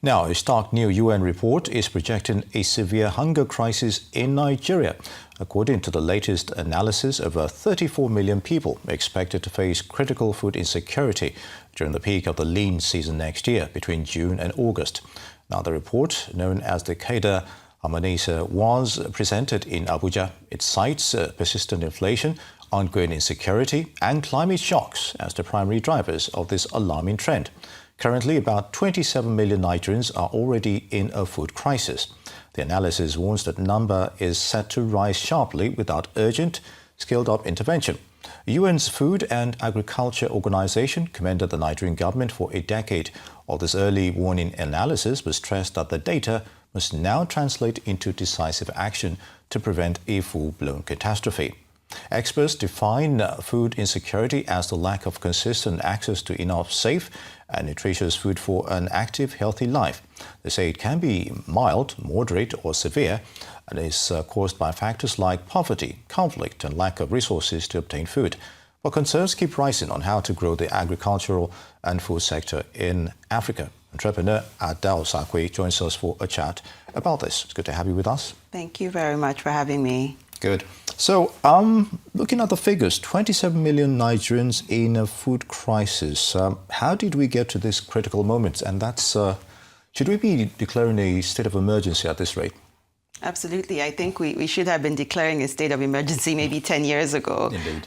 Now, a stark new UN report is projecting a severe hunger crisis in Nigeria. According to the latest analysis, over 34 million people are expected to face critical food insecurity during the peak of the lean season next year, between June and August. Now, the report, known as the Kader Harmonisa, was presented in Abuja. It cites persistent inflation, ongoing insecurity, and climate shocks as the primary drivers of this alarming trend. Currently, about 27 million Nigerians are already in a food crisis. The analysis warns that the number is set to rise sharply without urgent, scaled-up intervention. The UN's Food and Agriculture Organization commended the Nigerian government for a decade of this early warning analysis, but stressed that the data must now translate into decisive action to prevent a full-blown catastrophe. Experts define food insecurity as the lack of consistent access to enough safe and nutritious food for an active, healthy life. They say it can be mild, moderate, or severe, and is caused by factors like poverty, conflict, and lack of resources to obtain food. But concerns keep rising on how to grow the agricultural and food sector in Africa. Entrepreneur Osakwe joins us for a chat about this. It's good to have you with us. Thank you very much for having me. Good. So, looking at the figures, 27 million Nigerians in a food crisis. How did we get to this critical moment? And that's, should we be declaring a state of emergency at this rate? Absolutely. I think we should have been declaring a state of emergency maybe 10 years ago. Indeed.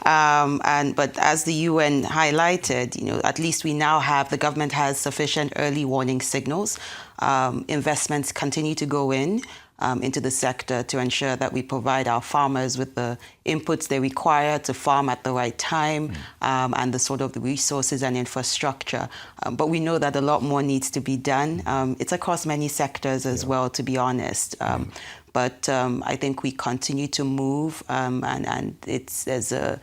But as the UN highlighted, at least we now have, the government has sufficient early warning signals. Investments continue to go into the sector to ensure that we provide our farmers with the inputs they require to farm at the right time, and the sort of the resources and infrastructure. But we know that a lot more needs to be done. It's across many sectors as well, to be honest. But I think we continue to move, and there's a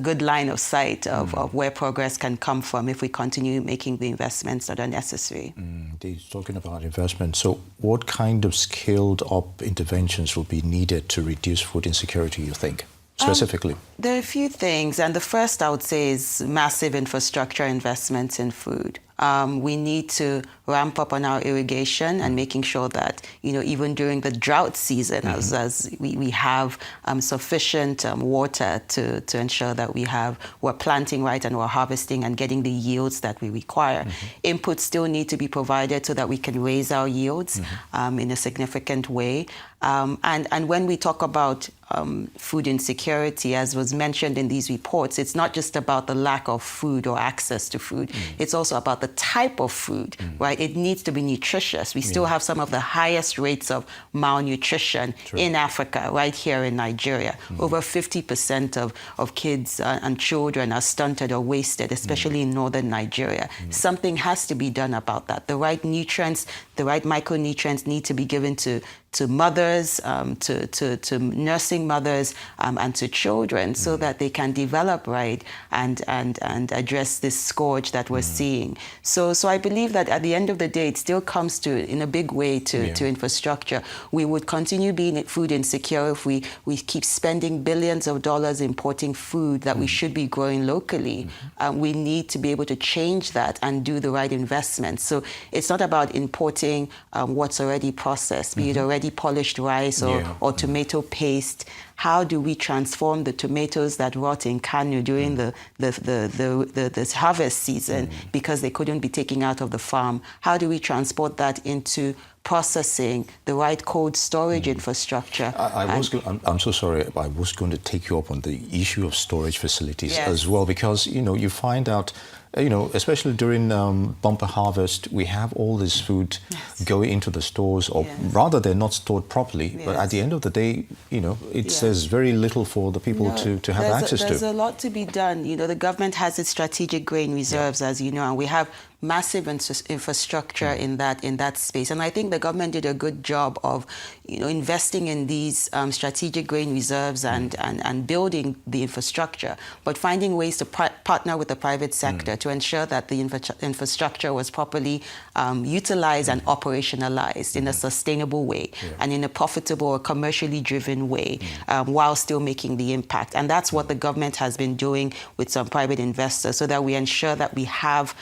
good line of sight of where progress can come from if we continue making the investments that are necessary. Indeed, talking about investment. So what kind of scaled-up interventions will be needed to reduce food insecurity, you think, specifically? There are a few things, and the first I would say is massive infrastructure investments in food. We need to ramp up on our irrigation and making sure that, even during the drought season, as we have sufficient water to ensure that we're planting right and we're harvesting and getting the yields that we require. Inputs still need to be provided so that we can raise our yields in a significant way. And when we talk about food insecurity, as was mentioned in these reports, it's not just about the lack of food or access to food. It's also about the type of food, right? It needs to be nutritious. We still have some of the highest rates of malnutrition in Africa, right here in Nigeria. Over 50% of kids and children are stunted or wasted, especially in northern Nigeria. Something has to be done about that. The right nutrients, the right micronutrients need to be given to mothers, to nursing mothers, and to children, so that they can develop right and address this scourge that we're seeing. So I believe that at the end of the day, it still comes to, in a big way, to infrastructure. We would continue being food insecure if we keep spending billions of dollars importing food that we should be growing locally. We need to be able to change that and do the right investments. So it's not about importing what's already processed, be it already polished rice or tomato paste. How do we transform the tomatoes that rot in Kano during the harvest season because they couldn't be taken out of the farm? How do we transport that into processing, the right cold storage infrastructure? I'm so sorry, I was going to take you up on the issue of storage facilities as well, because, you find out, especially during bumper harvest, we have all this food going into the stores, or rather they're not stored properly, but at the end of the day, there's very little for the people to have access to. There's a lot to be done. The government has its strategic grain reserves, as you know, and we have massive infrastructure in that space. And I think the government did a good job of, investing in these strategic grain reserves and building the infrastructure, but finding ways to partner with the private sector to ensure that the infrastructure was properly utilized and operationalized in a sustainable way and in a profitable or commercially driven way, while still making the impact. And that's what the government has been doing with some private investors, so that we ensure that we have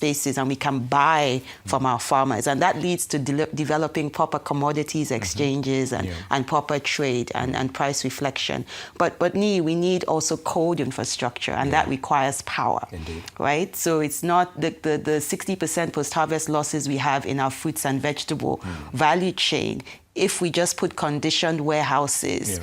spaces and we can buy from our farmers. And that leads to developing proper commodities exchanges and proper trade and price reflection. But we need also cold infrastructure, and that requires power. Indeed. Right? So it's not the 60% post-harvest losses we have in our fruits and vegetable value chain. If we just put conditioned warehouses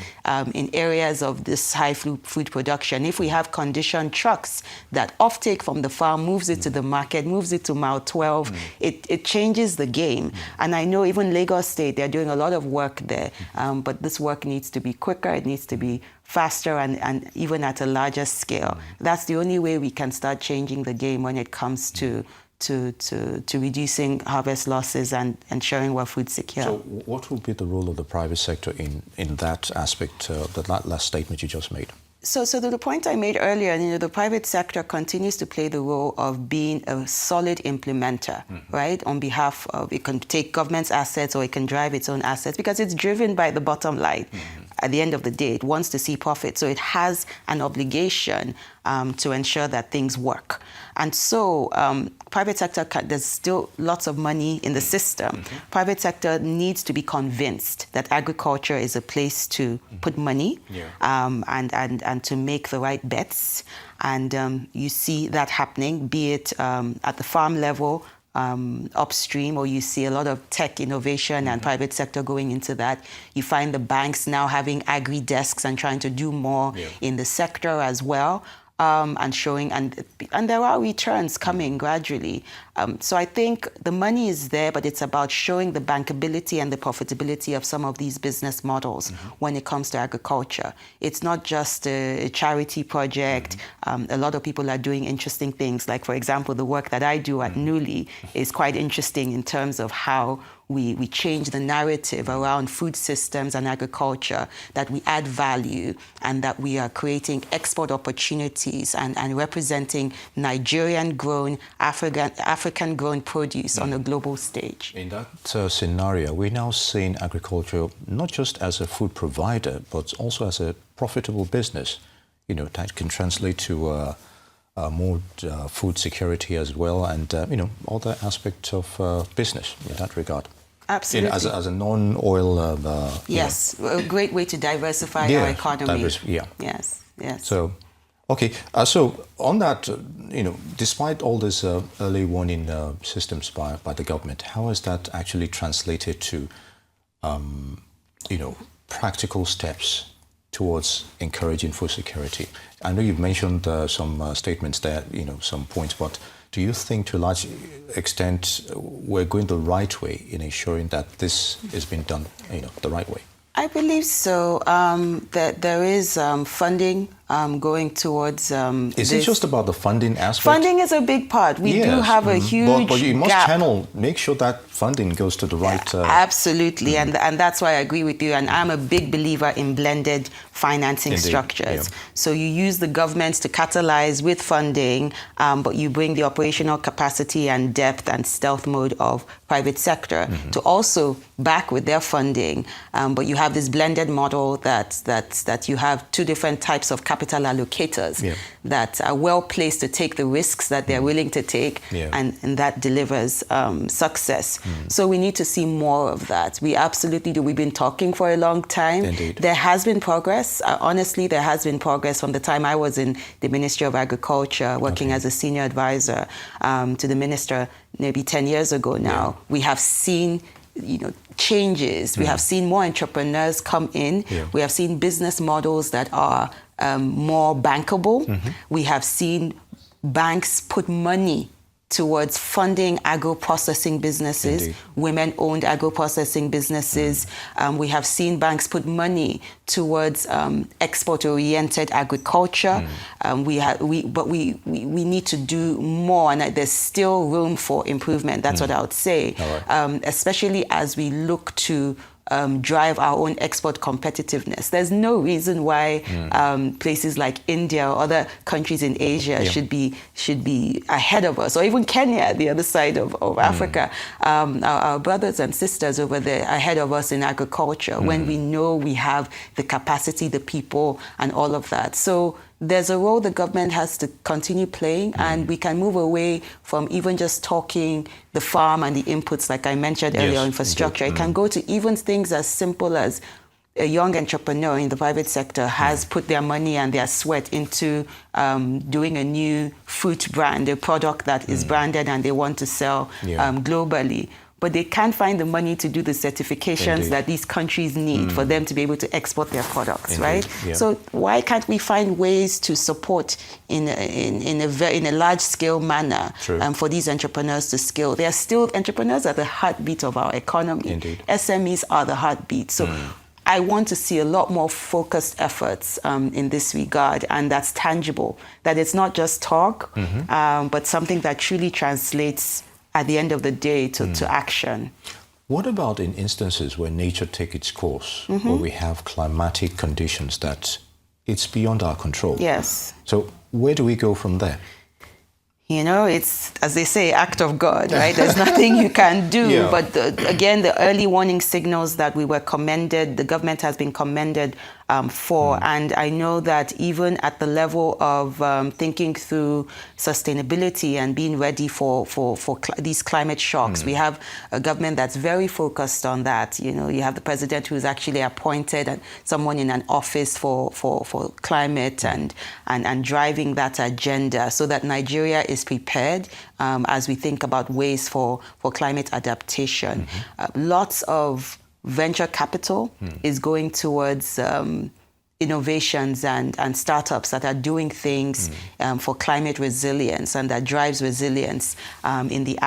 in areas of this high food production, if we have conditioned trucks that offtake from the farm, moves it to the market, moves it to mile 12, it changes the game. And I know even Lagos State, they're doing a lot of work there, but this work needs to be quicker, it needs to be faster and even at a larger scale. That's the only way we can start changing the game when it comes to reducing harvest losses and ensuring we're food secure. So what will be the role of the private sector in that aspect, that last statement you just made? So the point I made earlier, the private sector continues to play the role of being a solid implementer, right? On behalf of, it can take government's assets or it can drive its own assets because it's driven by the bottom line. At the end of the day, it wants to see profit. So it has an obligation to ensure that things work. And so private sector, there's still lots of money in the system. Private sector needs to be convinced that agriculture is a place to put money and to make the right bets. And you see that happening, be it at the farm level, upstream, or you see a lot of tech innovation and private sector going into that. You find the banks now having agri-desks and trying to do more in the sector as well. And showing, and there are returns coming gradually. So I think the money is there, but it's about showing the bankability and the profitability of some of these business models when it comes to agriculture. It's not just a charity project. A lot of people are doing interesting things. Like, for example, the work that I do at Newly is quite interesting in terms of how we change the narrative around food systems and agriculture, that we add value and that we are creating export opportunities and representing Nigerian-grown, African-grown produce on a global stage. In that scenario, we're now seeing agriculture not just as a food provider, but also as a profitable business. That can translate to more food security as well, and other aspects of business in that regard. Absolutely. As a non-oil... yes, a great way to diversify our economy. Yes. So, okay. So on that, despite all this early warning systems by the government, how has that actually translated to, practical steps towards encouraging food security? I know you've mentioned some statements there, some points, but do you think to a large extent we're going the right way in ensuring that this is being done, the right way? I believe so. That there is funding going towards Is it just about the funding aspect? Funding is a big part. We do have a huge but you must gap. make sure that funding goes to the right... Absolutely, and that's why I agree with you. And I'm a big believer in blended financing structures. So you use the governments to catalyze with funding, but you bring the operational capacity and depth and stealth mode of private sector to also back with their funding. But you have this blended model that you have two different types of capital allocators that are well placed to take the risks that they're willing to take, and that delivers success. So we need to see more of that. We absolutely do. We've been talking for a long time. Indeed. There has been progress. Honestly, there has been progress from the time I was in the Ministry of Agriculture, working as a senior advisor to the minister maybe 10 years ago now. We have seen changes. We have seen more entrepreneurs come in. We have seen business models that are more bankable. We have seen banks put money towards funding agro-processing businesses, women-owned agro-processing businesses. We have seen banks put money towards export-oriented agriculture. But we need to do more, and there's still room for improvement. That's what I would say, especially as we look to drive our own export competitiveness. There's no reason why places like India or other countries in Asia should be ahead of us, or even Kenya, the other side of Africa. Our brothers and sisters over there are ahead of us in agriculture when we know we have the capacity, the people, and all of that. So there's a role the government has to continue playing, and we can move away from even just talking the farm and the inputs, like I mentioned earlier, infrastructure. It can go to even things as simple as a young entrepreneur in the private sector has put their money and their sweat into doing a new fruit brand, a product that is branded and they want to sell globally. But they can't find the money to do the certifications that these countries need for them to be able to export their products, right? Yeah. So why can't we find ways to support in a large-scale manner for these entrepreneurs to scale? They are still entrepreneurs at the heartbeat of our economy. Indeed. SMEs are the heartbeat. So I want to see a lot more focused efforts in this regard, and that's tangible, that it's not just talk, but something that truly translates at the end of the day to action. What about in instances where nature takes its course, where we have climatic conditions that it's beyond our control? Yes. So where do we go from there? You know, it's, as they say, act of God, right? There's nothing you can do. But again, the early warning signals that we were commended, the government has been commended for. And I know that even at the level of thinking through sustainability and being ready for these climate shocks, we have a government that's very focused on that. You know, you have the president who's actually appointed and someone in an office for climate and driving that agenda so that Nigeria is prepared as we think about ways for climate adaptation. Lots of venture capital is going towards innovations and startups that are doing things for climate resilience, and that drives resilience in the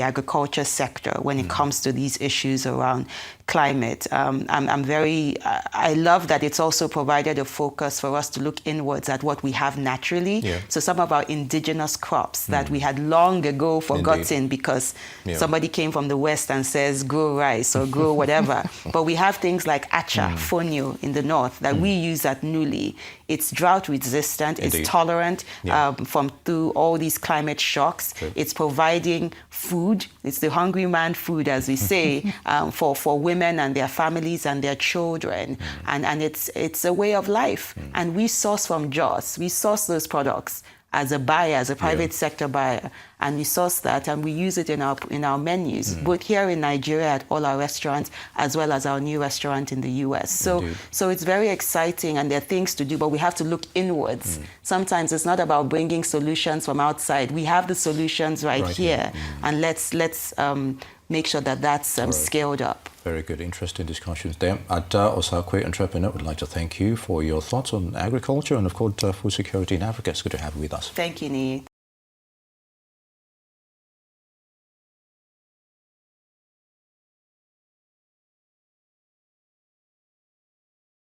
agriculture sector when it comes to these issues around climate. I love that it's also provided a focus for us to look inwards at what we have naturally. So some of our indigenous crops that we had long ago forgotten because somebody came from the West and says, grow rice or grow whatever. But we have things like acha, fonio in the north that we use at Nuli. It's drought resistant, it's tolerant through all these climate shocks. It's providing food, it's the hungry man food, as we say, for women and their families and their children. And it's a way of life. And we source from Jos. We source those products as a buyer, as a private sector buyer, and we source that and we use it in our menus, both here in Nigeria at all our restaurants, as well as our new restaurant in the US. So it's very exciting, and there are things to do, but we have to look inwards. Sometimes it's not about bringing solutions from outside. We have the solutions right here, and let's make sure that that's scaled up. Very good, interesting discussions there. Osakwe, entrepreneur, would like to thank you for your thoughts on agriculture and, of course, food security in Africa. It's good to have you with us. Thank you, Nii.